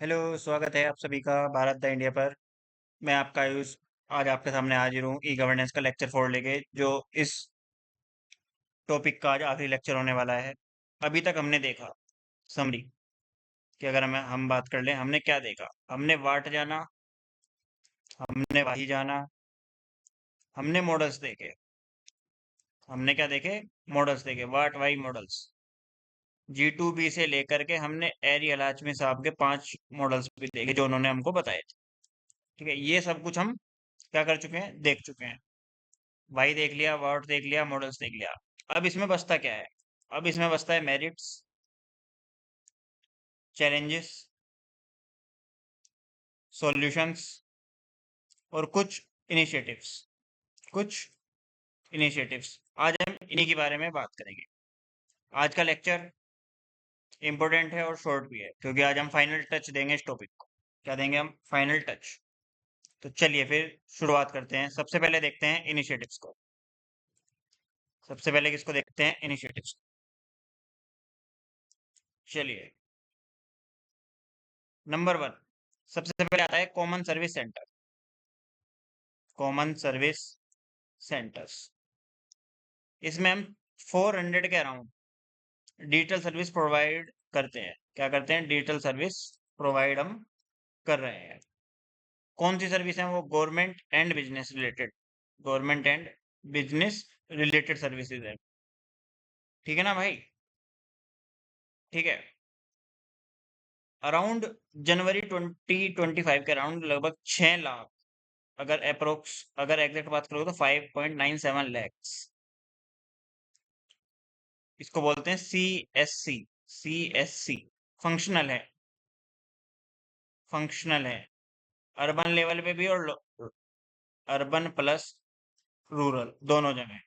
Hello, स्वागत है आप सभी का भारत द इंडिया पर। मैं आपका आयुष आज आपके सामने हाजिर हूँ ई गवर्नेंस का लेक्चर 4 लेके, जो इस टॉपिक का आज आखिरी लेक्चर होने वाला है। अभी तक हमने देखा समरी कि अगर हम बात कर लें, हमने क्या देखा। हमने वाट जाना, हमने वाही जाना, हमने मॉडल्स देखे। हमने क्या देखे? मॉडल्स देखे, वाट वाही मॉडल्स। G2B से लेकर के हमने एरियल लाचमी साहब के 5 मॉडल्स भी देखे जो उन्होंने हमको बताए थे। ठीक है, ये सब कुछ हम क्या कर चुके हैं, देख चुके हैं। वाई देख लिया, वाट देख लिया, मॉडल्स देख लिया। अब इसमें बचता क्या है? अब इसमें बचता है मेरिट्स, चैलेंजेस, सॉल्यूशंस और कुछ इनिशिएटिव्स। कुछ इनिशिएटिव्स आज हम इन्हीं के बारे में बात करेंगे। आज का लेक्चर इंपॉर्टेंट है और शॉर्ट भी है, क्योंकि आज हम फाइनल टच देंगे इस टॉपिक को। क्या देंगे हम? Final touch. तो चलिए फिर शुरुआत करते हैं। सबसे पहले देखते हैं इनिशिएटिव्स को। सबसे पहले किसको देखते हैं? इनिशिएटिव्स। चलिए, नंबर 1 सबसे पहले आता है common service centre. Common service centres, इसमें हम 400 के अराउंड डिजिटल सर्विस प्रोवाइड करते हैं। क्या करते हैं? डिजिटल सर्विस प्रोवाइड हम कर रहे हैं। कौन सी सर्विस है वो? Government and business related. Government and business related services है। ठीक है ना भाई? ठीक है। अराउंड जनवरी 2025 के अराउंड लगभग 6 लाख, अगर एग्जैक्ट बात करोगे तो 5.97 लैक्स। इसको बोलते हैं CSC। CSC फंक्शनल है। फंक्शनल है अर्बन लेवल पे भी और अर्बन प्लस रूरल दोनों जगह।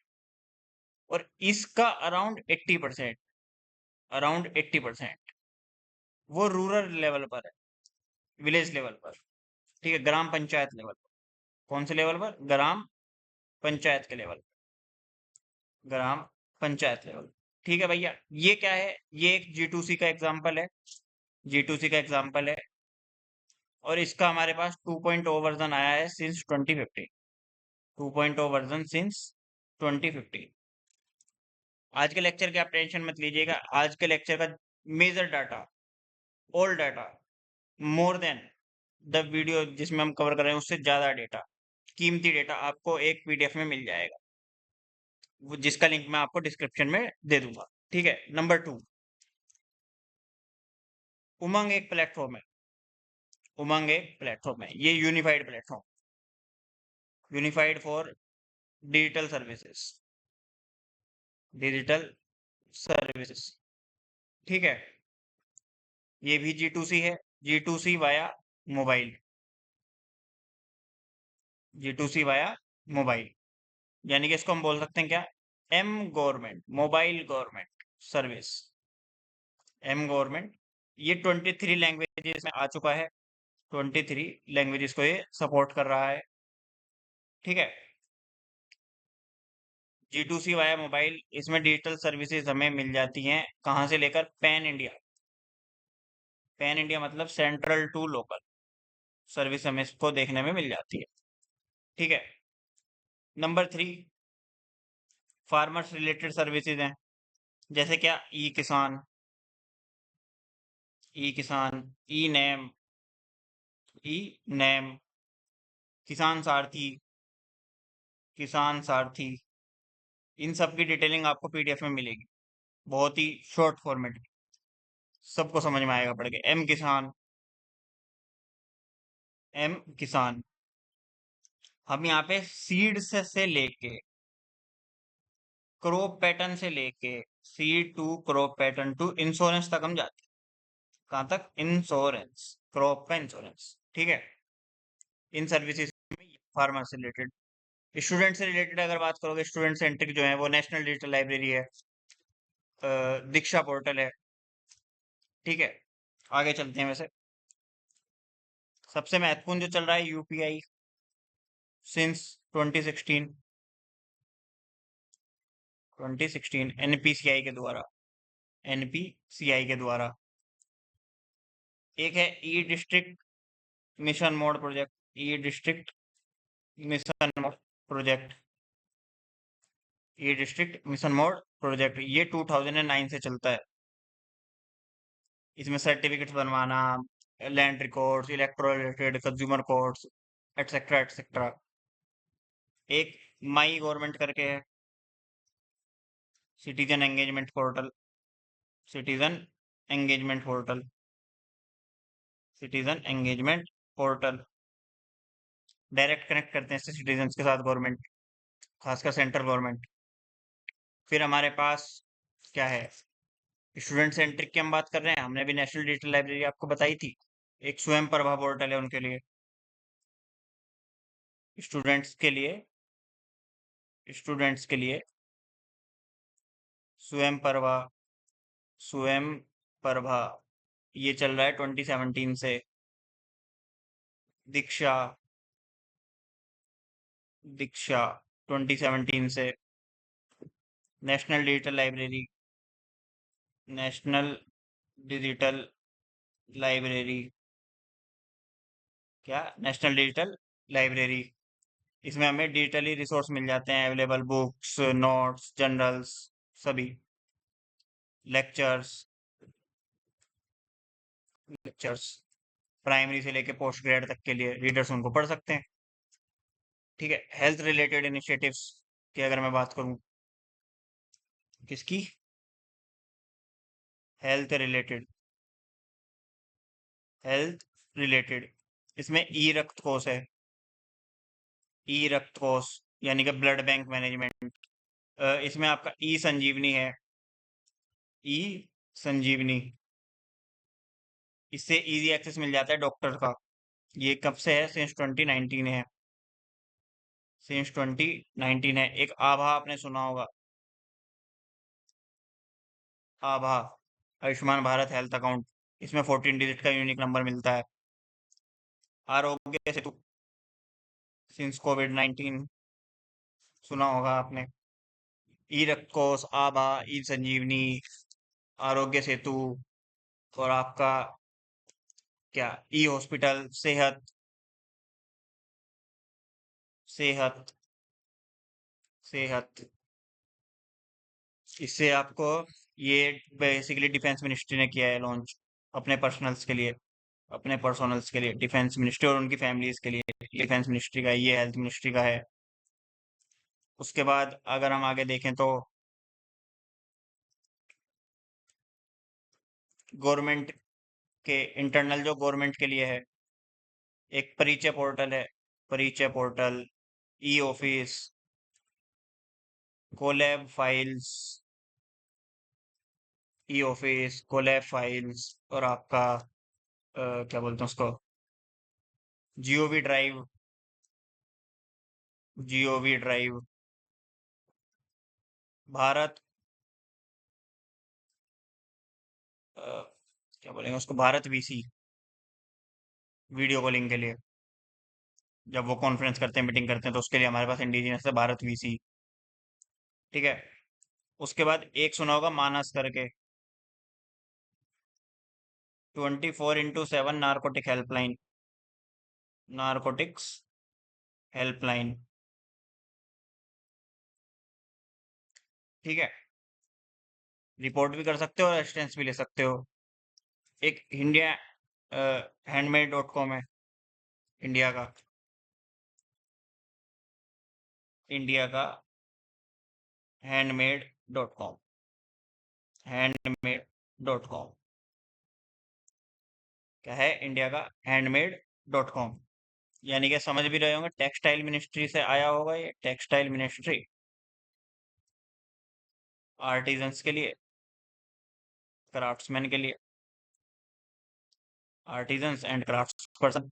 और इसका अराउंड 80% वो रूरल लेवल पर है, विलेज लेवल पर। ठीक है, ग्राम पंचायत लेवल पर। कौन से लेवल पर? ग्राम पंचायत के लेवल पर। ग्राम पंचायत लेवल। ठीक है भैया, ये क्या है? ये एक G2C का एग्जाम्पल है। G2C का एग्जाम्पल है, और इसका हमारे पास 2.0 वर्जन आया है सिंस 2015। 2.0 version since 2015। आज के लेक्चर की आप टेंशन मत लीजिएगा। आज के लेक्चर का major data, all data, more than the video जिसमें हम कवर कर रहे हैं उससे ज्यादा डेटा, कीमती डेटा आपको एक PDF में मिल जाएगा, वो जिसका लिंक मैं आपको डिस्क्रिप्शन में दे दूंगा। ठीक है। नंबर 2, उमंग एक प्लेटफॉर्म है। उमंग एक प्लेटफॉर्म है, ये unified platform, unified for digital services. Digital services. ठीक है, ये भी G2C है। G2C via mobile. G2C via mobile, यानी कि इसको हम बोल सकते हैं क्या? M government, mobile government service. M government, ये 23 लैंग्वेजेस में आ चुका है। 23 लैंग्वेजेस को ये सपोर्ट कर रहा है। ठीक है। G2C वाया मोबाइल, इसमें डिजिटल सर्विसेज हमें मिल जाती हैं कहाँ से लेकर? Pan India. पैन इंडिया मतलब सेंट्रल टू लोकल सर्विस हमें इसको देखने में मिल जाती है। ठीक है। नंबर 3, फार्मर्स रिलेटेड सर्विसेज हैं। जैसे क्या? ई किसान, ई नैम, ई नैम, किसान सारथी, किसान सारथी। इन सब की डिटेलिंग आपको PDF में मिलेगी, बहुत ही शॉर्ट फॉर्मेट में। सबको समझ में आएगा पढ़ के। एम किसान, हम यहाँ पे सीड्स से लेके क्रॉप पैटर्न से लेके seed to crop pattern to insurance तक हम जाते हैं। कहाँ तक? इंश्योरेंस, क्रॉप का इंश्योरेंस। ठीक है। इन सर्विसेज में फार्मर से रिलेटेड। स्टूडेंट से रिलेटेड अगर बात करोगे, स्टूडेंट सेंट्रिक जो है वो नेशनल डिजिटल लाइब्रेरी है, दीक्षा पोर्टल है। ठीक है, आगे चलते हैं। वैसे सबसे महत्वपूर्ण जो चल रहा है UPI सिंस 2016। 2016 NPCI के द्वारा, NPCI के द्वारा एक है ई डिस्ट्रिक्ट मिशन मोड प्रोजेक्ट, ई डिस्ट्रिक्ट मिशन मोड प्रोजेक्ट, ई डिस्ट्रिक्ट मिशन मोड प्रोजेक्ट, ये 2009 से चलता है। इसमें सर्टिफिकेट्स बनवाना, land records, electro related, consumer courts, etcetera etcetera. एक माई गवर्नमेंट करके है, citizen engagement portal, citizen engagement portal, citizen engagement portal. Direct connect करते हैं इससे सिटीजन्स के साथ गवर्नमेंट, खासकर सेंट्रल गवर्नमेंट। फिर हमारे पास क्या है, स्टूडेंट सेंट्रिक की हम बात कर रहे हैं, हमने भी नेशनल डिजिटल लाइब्रेरी आपको बताई थी, एक स्वयं प्रभा पोर्टल है उनके लिए, स्टूडेंट्स के लिए, स्टूडेंट्स के लिए स्वयं प्रभा, स्वयं प्रभा, ये चल रहा है 2017 से। दीक्षा, दीक्षा 2017 से। National digital library, national digital library, क्या नेशनल डिजिटल लाइब्रेरी, इसमें हमें डिजिटली रिसोर्स मिल जाते हैं अवेलेबल, बुक्स, नोट्स, जर्नल्स, सभी लेक्चर्स, लेक्चर्स प्राइमरी से लेके पोस्ट ग्रेड तक के लिए रीडर्स उनको पढ़ सकते हैं। ठीक है, हेल्थ रिलेटेड इनिशिएटिव्स की अगर मैं बात करूं, किसकी, हेल्थ रिलेटेड, हेल्थ रिलेटेड, इसमें ई रक्त कोष है, ई रक्त कोष, यानी कि ब्लड बैंक मैनेजमेंट। इसमें आपका ई संजीवनी है, ई संजीवनी, इससे इजी एक्सेस मिल जाता है डॉक्टर का। ये कब से है, सिंस 2019 है, सिंस 2019 है। एक आभा आपने सुना होगा, आभा, आयुष्मान भारत हेल्थ अकाउंट, इसमें 14 डिजिट का यूनिक नंबर मिलता है। आरोग्य सेतु, सिंस कोविड-19 सुना होगा आपने। ई रक्त कोष, आभा, ई संजीवनी, आरोग्य सेतु, और आपका क्या, ई हॉस्पिटल, सेहत, सेहत, सेहत। इससे आपको, ये बेसिकली डिफेंस मिनिस्ट्री ने किया है लॉन्च, अपने पर्सनल्स के लिए, अपने पर्सनल्स के लिए, डिफेंस मिनिस्ट्री और उनकी फैमिलीज के लिए। डिफेंस मिनिस्ट्री का है, ये हेल्थ मिनिस्ट्री का है। उसके बाद अगर हम आगे देखें तो गवर्नमेंट के इंटरनल, जो गवर्नमेंट के लिए है, एक परिचय पोर्टल है, Parichay portal, e office, collab files, e office, collab files, और आपका क्या बोलते हैं उसको, GOV drive, GOV drive, Bharat, अ, क्या बोलेंगे उसको, भारत वीसी, वीडियो कॉलिंग के लिए, जब वो कॉन्फ्रेंस करते हैं, मीटिंग करते हैं, तो उसके लिए हमारे पास इंडिजिनस है भारत वीसी। ठीक है, उसके बाद एक सुना होगा मानस करके, 24x7 narcotic helpline, narcotics helpline. ठीक है, रिपोर्ट भी कर सकते हो और असिस्टेंस भी ले सकते हो। एक इंडिया हैंडमेड .com है, इंडिया का, इंडिया का हैंडमेड .com, हैंडमेड .com, क्या है, इंडिया का हैंडमेड .com, यानी कि समझ भी रहे होंगे, टेक्सटाइल मिनिस्ट्री से आया होगा ये, टेक्सटाइल मिनिस्ट्री, आर्टिजन्स के लिए, क्राफ्ट्समैन के लिए, artisans and crafts person.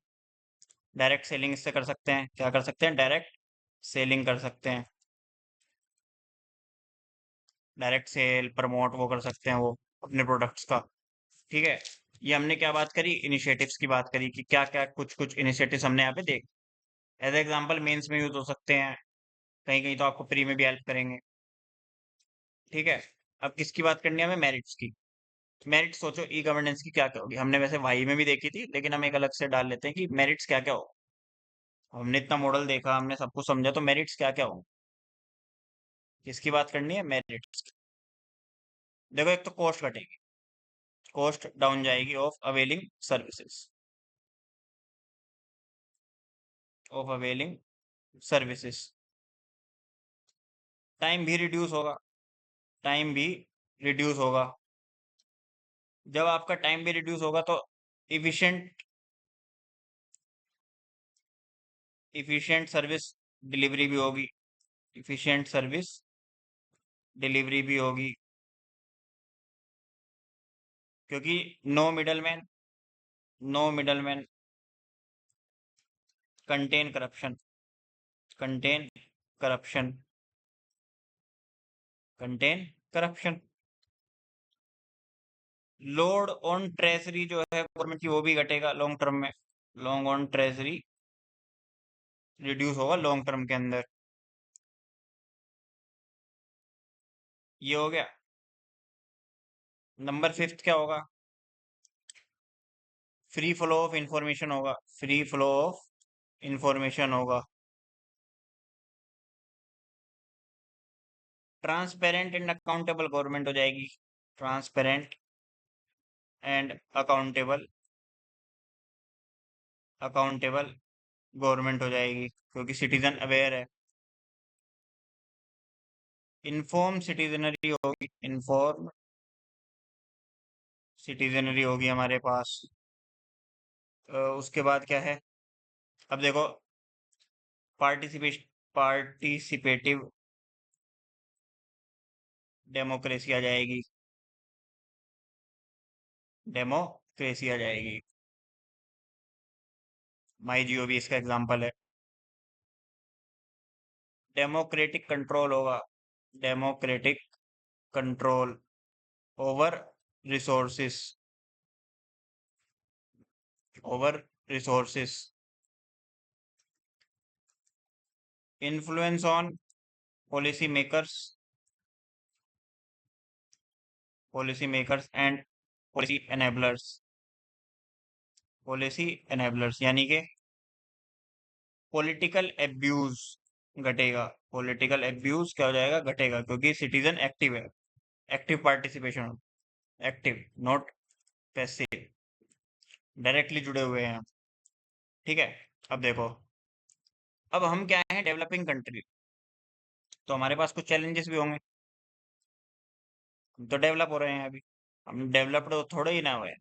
Direct selling इससे कर सकते हैं, क्या कर सकते हैं, डायरेक्ट सेलिंग कर सकते हैं, डायरेक्ट सेल प्रमोट वो कर सकते हैं वो अपने प्रोडक्ट्स का। ठीक है, ये हमने क्या बात करी, इनिशिएटिव्स की बात करी, कि क्या क्या कुछ कुछ इनिशिएटिव्स हमने यहाँ पे देख, एज एग्जाम्पल मेंस में यूज हो सकते हैं, कहीं कहीं तो आपको प्री में भी हेल्प करेंगे। ठीक है, अब किसकी बात करनी है हमें, मेरिट्स की। मेरिट सोचो ई गवर्नेंस की क्या क्या होगी। हमने वैसे वाई में भी देखी थी, लेकिन हम एक अलग से डाल लेते हैं कि मेरिट्स क्या क्या हो। हमने इतना मॉडल देखा, हमने सब कुछ समझा, तो मेरिट्स क्या क्या हो। किसकी बात करनी है? मेरिट्स। देखो, एक तो कॉस्ट घटेगी, कॉस्ट डाउन जाएगी of availing services, of availing services. Time भी रिड्यूस होगा, टाइम भी रिड्यूस होगा। जब आपका टाइम भी रिड्यूस होगा तो इफिशिएंट इफिशिएंट सर्विस डिलीवरी भी होगी, इफिशिएंट सर्विस डिलीवरी भी होगी, क्योंकि no middleman, no middleman, contain corruption, contain corruption, contain corruption. Load on treasury जो है गवर्नमेंट की, वो भी घटेगा लॉन्ग टर्म में। लॉन्ग ऑन ट्रेजरी रिड्यूस होगा लॉन्ग टर्म के अंदर। ये हो गया। नंबर फिफ्थ क्या होगा? फ्री फ्लो ऑफ इंफॉर्मेशन होगा, फ्री फ्लो ऑफ इंफॉर्मेशन होगा। ट्रांसपेरेंट एंड अकाउंटेबल गवर्नमेंट हो जाएगी, transparent and accountable, accountable government हो जाएगी, क्योंकि सिटीजन अवेयर है। इन्फॉर्म सिटीजनरी होगी, इन्फॉर्म सिटीजनरी होगी हमारे पास। उसके बाद क्या है? अब देखो, पार्टिसिपेशन, पार्टिसिपेटिव डेमोक्रेसी आ जाएगी, डेमोक्रेसी आ जाएगी। माई जियो भी इसका एग्जांपल है। डेमोक्रेटिक कंट्रोल होगा, democratic control over resources, over resources. Influence on policy makers, policy makers and policy enablers, policy enablers यानी कि पॉलिटिकल एब्यूज घटेगा। पॉलिटिकल एब्यूज क्या हो जाएगा? घटेगा, क्योंकि सिटीजन एक्टिव है, active participation, active not passive, directly जुड़े हुए हैं। ठीक है। अब देखो, अब हम क्या है, डेवलपिंग कंट्री, तो हमारे पास कुछ चैलेंजेस भी होंगे। हम तो डेवलप हो रहे हैं अभी, हम डेवलप्ड थोड़े ही ना हुए।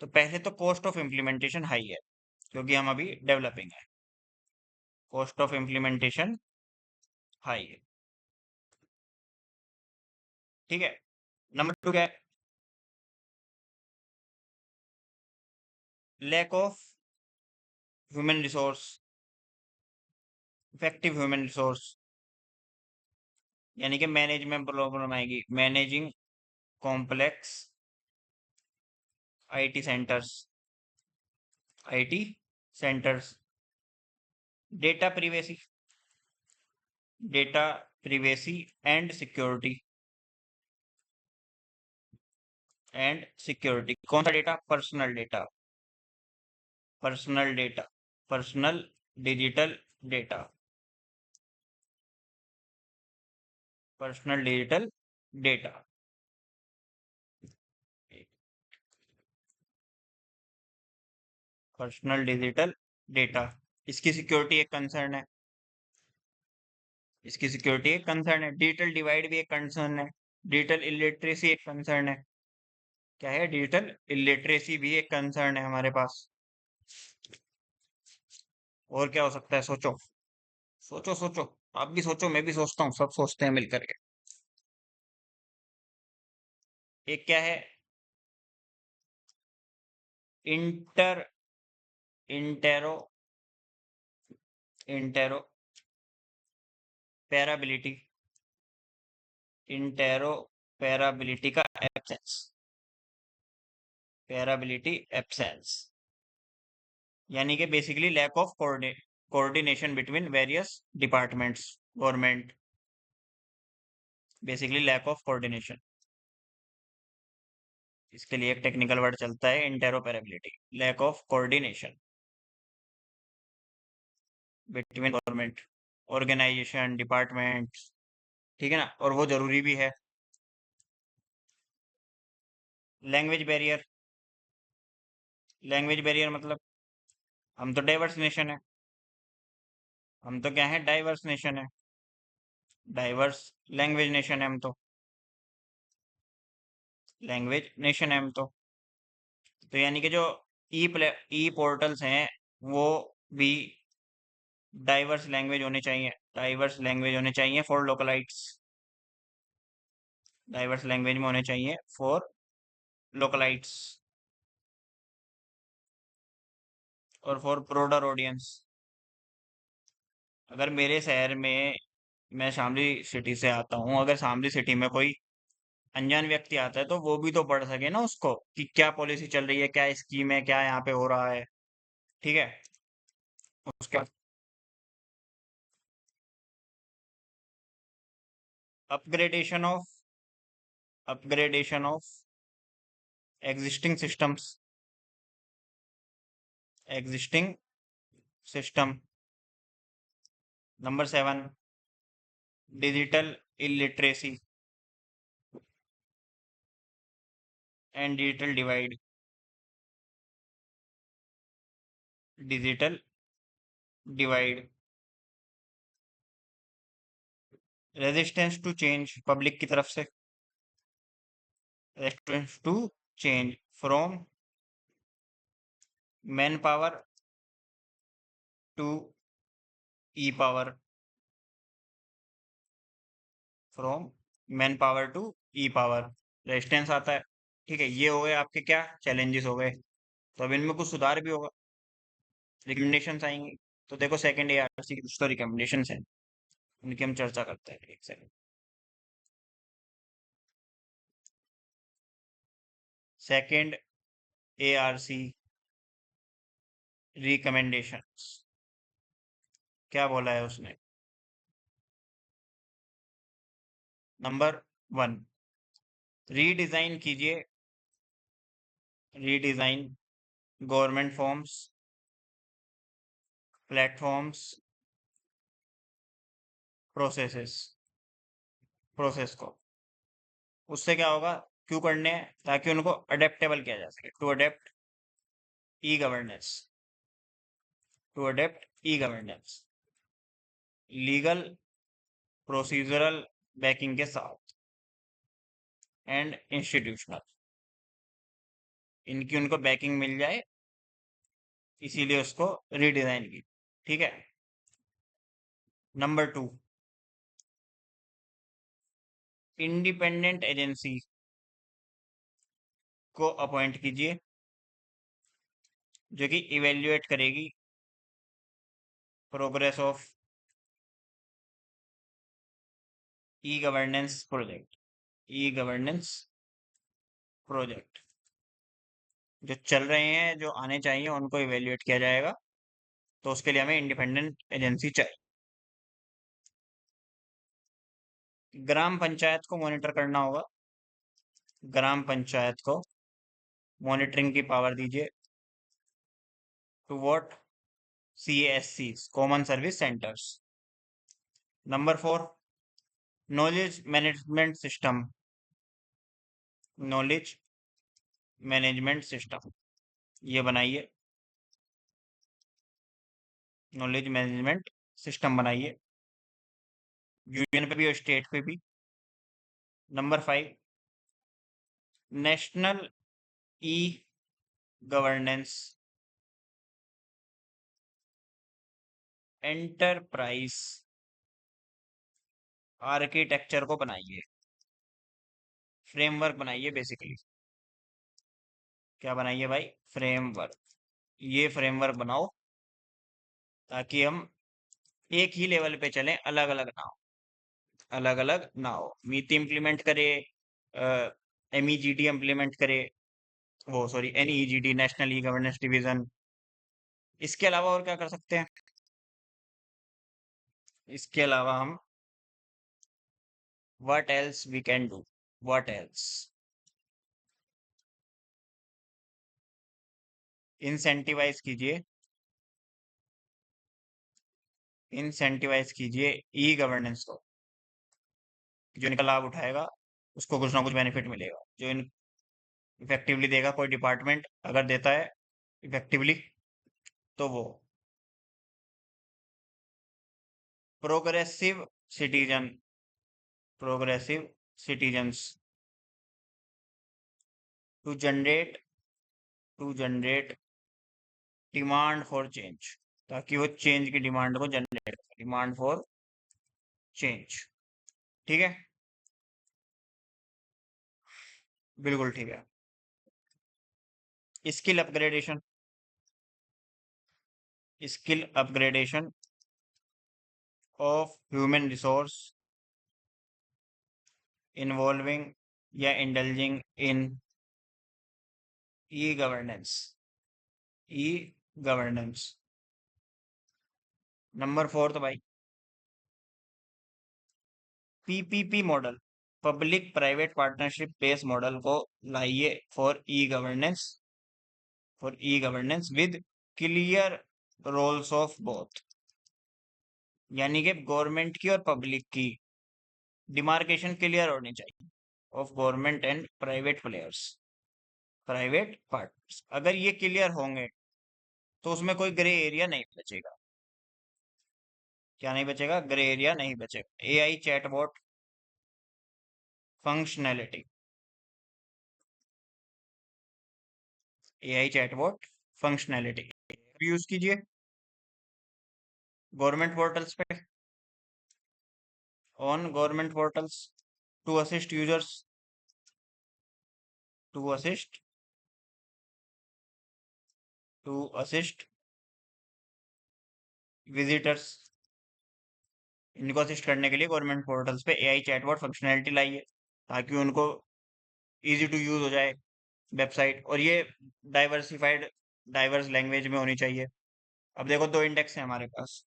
तो पहले तो कॉस्ट ऑफ इम्प्लीमेंटेशन हाई है, क्योंकि हम अभी डेवलपिंग है। कॉस्ट ऑफ इम्प्लीमेंटेशन हाई है। ठीक है। नंबर टू क्या है? Lack of human resource, effective human resource, यानी कि मैनेजमेंट प्रॉब्लम आएगी, managing complex IT centres, IT centres. Data privacy, data privacy and security, and security. कौन सा डेटा? Personal data, personal data, personal digital data, personal digital data. Personal digital data, इसकी security एक concern है, इसकी security एक concern है। Digital divide भी एक कंसर्न है, डिजिटल इलिटरेसी एक कंसर्न है। क्या है? डिजिटल इलिटरेसी भी एक कंसर्न है हमारे पास। और क्या हो सकता है? सोचो, सोचो, सोचो। आप भी सोचो, मैं भी सोचता हूँ, सब सोचते हैं मिलकर के। एक क्या है? इंटर इंटेरो इंटेरो पैराबिलिटी, इंटेरो पैराबिलिटी का एब्सेंस, पैराबिलिटी एब्सेंस, यानी कि basically lack of coordination between various departments government, basically lack of coordination. इसके लिए एक टेक्निकल वर्ड चलता है, interoperability, lack of coordination between government organization department, ठीक है ना, और वो जरूरी भी है। लैंग्वेज बैरियर, लैंग्वेज बैरियर मतलब हम तो डाइवर्स नेशन है, हम तो क्या है, डाइवर्स नेशन है, डाइवर्स लैंग्वेज नेशन है हम तो, लैंग्वेज नेशन है हम तो यानी कि जो ई पोर्टल्स हैं वो भी डाइवर्स लैंग्वेज होने चाहिए, डाइवर्स लैंग्वेज होने चाहिए फॉर लोकलाइट्स, डाइवर्स लैंग्वेज में होने चाहिए फॉर लोकलाइट्स और फॉर ब्रॉडर ऑडियंस। अगर मेरे शहर में, मैं शामली सिटी से आता हूँ, अगर शामली सिटी में कोई अनजान व्यक्ति आता है तो वो भी तो पढ़ सके ना उसको, कि क्या पॉलिसी चल रही है, क्या स्कीम है, क्या यहाँ पे हो रहा है, ठीक है। उसके बाद upgradation of, upgradation of existing systems, existing system. Number 7, digital illiteracy and digital divide, digital divide, resistance to change public की तरफ से, resistance to change from man power to e power, from man power to e power, resistance आता है, ठीक है। ये हो गए आपके क्या चैलेंजेस हो गए, तो अब इनमें कुछ सुधार भी होगा, रिकमेंडेशंस आएंगी। तो देखो सेकंड एआरसी की कुछ तो रिकमेंडेशंस हैं, उनकी हम चर्चा करते हैं, एक सेकंड। सेकंड एआरसी रिकमेंडेशंस, क्या बोला है उसने। नंबर 1, रीडिजाइन कीजिए, redesign government forms, platforms, processes, process को। उससे क्या होगा, क्यों करने हैं, ताकि उनको अडेप्टेबल किया जा सके, to adapt e governance, to adapt e governance, legal procedural backing के साथ एंड इंस्टीट्यूशनल, इनकी उनको बैकिंग मिल जाए, इसीलिए उसको रीडिजाइन की, ठीक है। नंबर 2, इंडिपेंडेंट एजेंसी को अपॉइंट कीजिए जो कि इवेल्युएट करेगी progress of e governance project, e governance project जो चल रहे हैं, जो आने चाहिए, उनको इवेल्युएट किया जाएगा, तो उसके लिए हमें इंडिपेंडेंट एजेंसी चाहिए। ग्राम पंचायत को मॉनिटर करना होगा, ग्राम पंचायत को मॉनिटरिंग की पावर दीजिए, to what, CSC, common service centres. Number 4, knowledge management system, knowledge management system ये बनाइए, नॉलेज मैनेजमेंट सिस्टम बनाइए, यूनियन पे भी और स्टेट पे भी। Number 5, national e governance enterprise architecture को बनाइए, फ्रेमवर्क बनाइए बेसिकली। क्या बनाइए भाई, फ्रेमवर्क, ये फ्रेमवर्क बनाओ ताकि हम एक ही लेवल पे चलें, अलग अलग ना हो, अलग अलग ना हो। नीति इम्प्लीमेंट करे, MEGD इम्प्लीमेंट करे, वो sorry NEGD, national e governance division. इसके अलावा और क्या कर सकते हैं, इसके अलावा हम what else we can do, what else, incentivise कीजिए, इंसेंटिवाइज कीजिए ई गवर्नेंस को। जो इनका लाभ उठाएगा उसको कुछ ना कुछ बेनिफिट मिलेगा। जो इन इफेक्टिवली देगा कोई डिपार्टमेंट अगर देता है इफेक्टिवली, तो वो progressive citizen, progressive citizens to generate, to generate demand for change, ताकि वो चेंज की डिमांड को जनरेट करे, डिमांड फॉर चेंज। ठीक है, बिल्कुल ठीक है। Skill upgradation, skill upgradation of human resource involving या indulging in e governance, e governance. Number 4 भाई, PPP model, public private partnership based model को लाइए for e governance, for e governance with clear roles of both. यानी कि government की और public की demarcation clear होनी चाहिए, of government and private players, private partners. अगर ये क्लियर होंगे तो उसमें कोई ग्रे एरिया नहीं बचेगा। क्या नहीं बचेगा? ग्रे एरिया नहीं बचेगा। AI chatbot functionality, AI chatbot functionality use कीजिए गवर्नमेंट पोर्टल्स पे, on government portals to assist users, to assist, to assist visitors. इनको असिस्ट करने के लिए गवर्नमेंट पोर्टल्स पे एआई चैटबॉट फंक्शनैलिटी लाइए, ताकि उनको इजी टू यूज हो जाए वेबसाइट। और ये डाइवर्सिफाइड, डाइवर्स लैंग्वेज में होनी चाहिए। अब देखो 2 इंडेक्स है हमारे पास,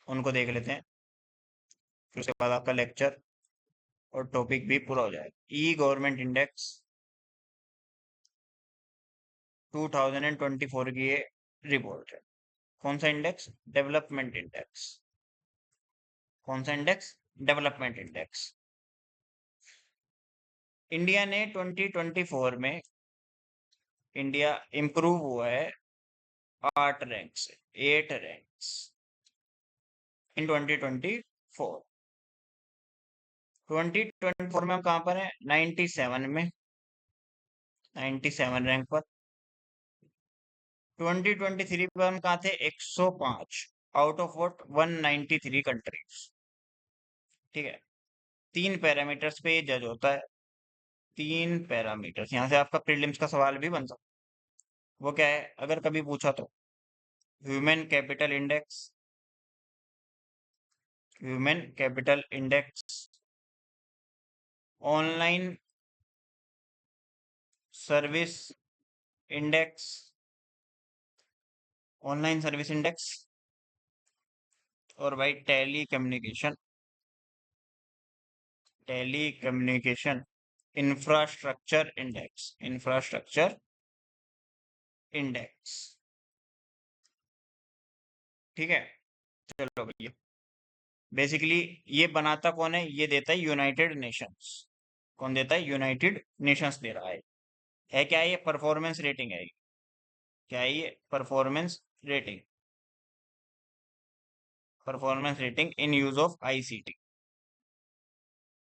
उनको देख लेते हैं, फिर उसके बाद आपका लेक्चर और टॉपिक भी पूरा हो जाएगा। ई गवर्नमेंट इंडेक्स 2024 की ये रिपोर्ट है। कौन सा इंडेक्स? Development index. कौन सा इंडेक्स? Development index. इंडिया ने 2024 में, इंडिया इंप्रूव हुआ है 8 रैंक से, 8 रैंक्स इन 2024। 2024 में हम कहाँ पर हैं? 97 में, 97 रैंक पर। 2023 में हम कहाँ थे? 105 आउट ऑफ व्हाट 193 कंट्रीज। ठीक है, 3 पैरामीटर्स पे ये जज होता है, 3 पैरामीटर्स। यहाँ से आपका प्रीलिम्स का सवाल भी बन सकता है। वो क्या है अगर कभी पूछा तो? Human capital index, human capital index, online service index, online service index, और भाई telecommunication, telecommunication infrastructure index, infrastructure index. ठीक है, चलो भैया, बेसिकली ये बनाता कौन है? ये देता है यूनाइटेड नेशंस। कौन देता है? यूनाइटेड नेशंस दे रहा है। क्या है ये? परफॉर्मेंस रेटिंग है ये। क्या है ये? Performance rating, performance rating in use of ICT,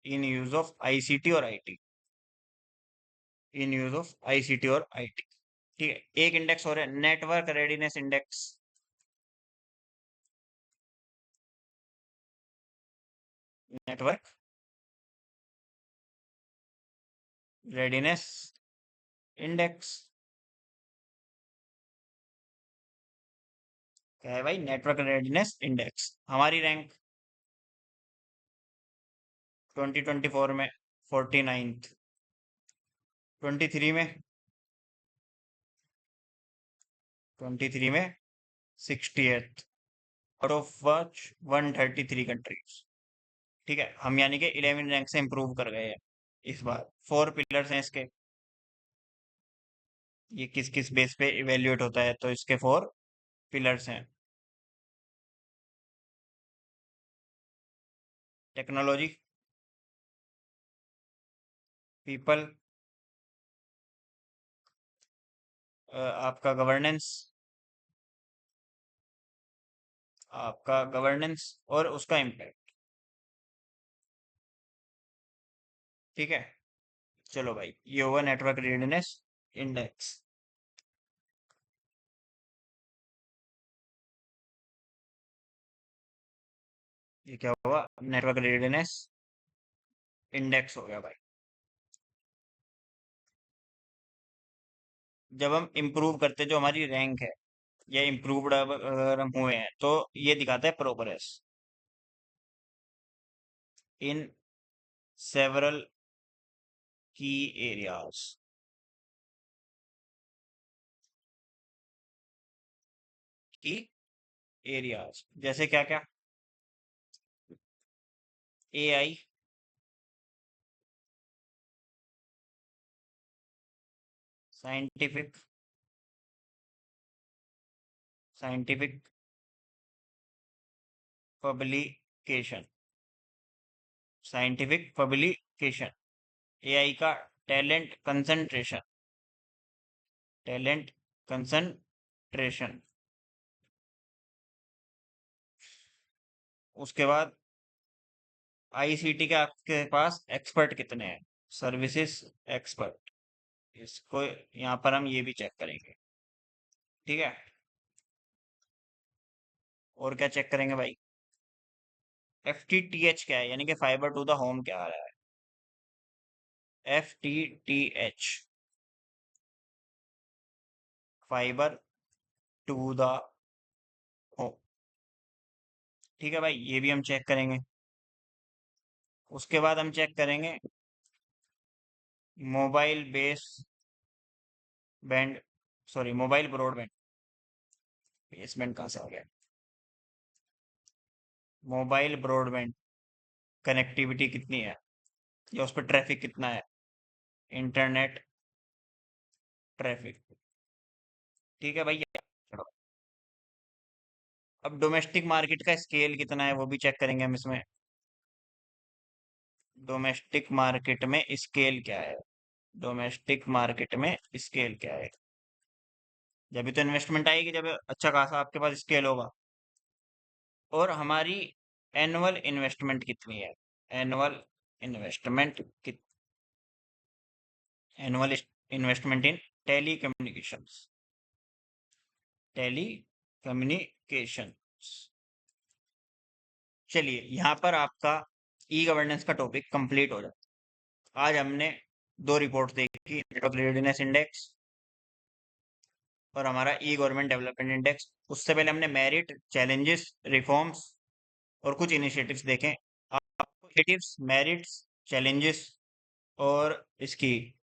in use of ICT और IT, in use of ICT और आईटी। ठीक है, एक इंडेक्स और है, network readiness index, network readiness index. क्या है भाई? Network readiness index. हमारी रैंक 2024 में 49th, 23 में, 23 में 60th आउट ऑफ वच 133 कंट्रीज। ठीक है, हम यानी कि 11 रैंक से इंप्रूव कर गए हैं इस बार। 4 पिलर्स हैं इसके। ये किस किस बेस पे इवेल्युएट होता है, तो इसके 4 पिलर्स हैं। टेक्नोलॉजी, पीपल, आपका गवर्नेंस, और उसका इम्पैक्ट। ठीक है, चलो भाई, ये हुआ नेटवर्क रेडिनेस इंडेक्स। ये क्या हुआ, नेटवर्क रेडिनेस इंडेक्स हो गया भाई। जब हम इम्प्रूव करते, जो हमारी रैंक है या इम्प्रूव्ड अगर हम हुए हैं, तो ये दिखाता है प्रोग्रेस इन सेवरल की एरियाज। की एरियाज जैसे क्या क्या, AI, scientific scientific publication, scientific publication, AI का टैलेंट कंसंट्रेशन, टैलेंट कंसंट्रेशन। उसके बाद आईसीटी के आपके पास एक्सपर्ट कितने हैं, सर्विसेज एक्सपर्ट, इसको यहाँ पर हम ये भी चेक करेंगे। ठीक है, और क्या चेक करेंगे भाई, FTTH क्या है, यानी कि फाइबर टू द होम क्या आ रहा है, FTTH, fibre to the home. ठीक है भाई, ये भी हम चेक करेंगे। उसके बाद हम चेक करेंगे mobile base band, sorry mobile broadband, baseband कहाँ से आ गया, मोबाइल ब्रॉडबैंड कनेक्टिविटी कितनी है, या उस पर ट्रैफिक कितना है, इंटरनेट ट्रैफिक। ठीक है भाई, चलो। अब डोमेस्टिक मार्केट का स्केल कितना है वो भी चेक करेंगे हम इसमें, डोमेस्टिक मार्केट में स्केल क्या है, डोमेस्टिक मार्केट में स्केल क्या है। जब भी तो इन्वेस्टमेंट आएगी, जब अच्छा खासा आपके पास स्केल होगा। और हमारी एनुअल इन्वेस्टमेंट कितनी है, एनुअल इन्वेस्टमेंट कित annual investment in telecommunications, telecommunications. चलिए, यहाँ पर आपका ई गवर्नेंस का टॉपिक कंप्लीट हो जाता है। आज हमने 2 रिपोर्ट देखी, नेटवर्क रेडिनेस इंडेक्स और हमारा ई गवर्नमेंट डेवलपमेंट इंडेक्स। उससे पहले हमने मेरिट, चैलेंजेस, रिफॉर्म्स और कुछ इनिशिएटिव्स देखें। आपको इनिशिएटिव्स, मेरिट्स, चैलेंजेस और इसकी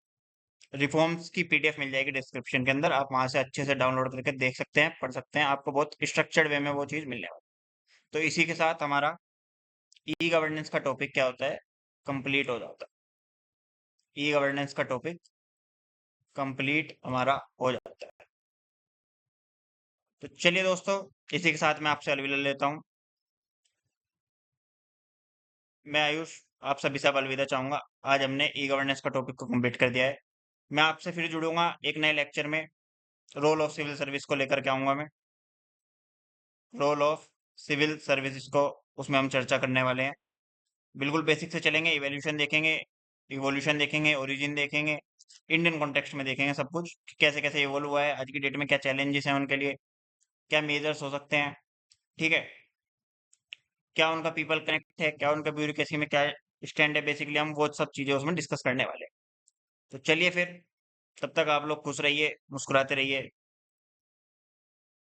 रिफॉर्म्स की पीडीएफ मिल जाएगी डिस्क्रिप्शन के अंदर, आप वहां से अच्छे से डाउनलोड करके देख सकते हैं, पढ़ सकते हैं, आपको बहुत स्ट्रक्चर्ड वे में वो चीज़ मिलने वाली। तो इसी के साथ हमारा ई गवर्नेंस का टॉपिक क्या होता है, कंप्लीट हो जाता है। ई गवर्नेंस का टॉपिक कंप्लीट हमारा हो जाता है। तो चलिए दोस्तों, इसी के साथ मैं आपसे अलविदा लेता हूँ। मैं आयुष आप सभी से अब अलविदा चाहूंगा। आज हमने ई गवर्नेंस का टॉपिक को कंप्लीट कर दिया है। मैं आपसे फिर जुड़ूंगा एक नए लेक्चर में, रोल ऑफ सिविल सर्विस को लेकर के आऊंगा मैं, रोल ऑफ सिविल सर्विस को, उसमें हम चर्चा करने वाले हैं। बिल्कुल बेसिक से चलेंगे, इवोल्यूशन देखेंगे, इवोल्यूशन देखेंगे, ओरिजिन देखेंगे, इंडियन कॉन्टेक्स्ट में देखेंगे सब कुछ कि कैसे कैसे इवोल्व हुआ है, आज की डेट में क्या चैलेंजेस हैं उनके लिए, क्या मेजर्स हो सकते हैं। ठीक है, क्या उनका पीपल कनेक्ट है, क्या उनका ब्यूरोक्रेसी में क्या स्टैंड है, बेसिकली हम वो सब चीजें उसमें डिस्कस करने वाले हैं। तो चलिए फिर, तब तक आप लोग खुश रहिए, मुस्कुराते रहिए।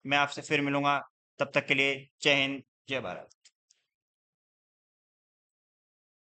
मैं आपसे फिर मिलूंगा, तब तक के लिए जय हिंद, जय भारत।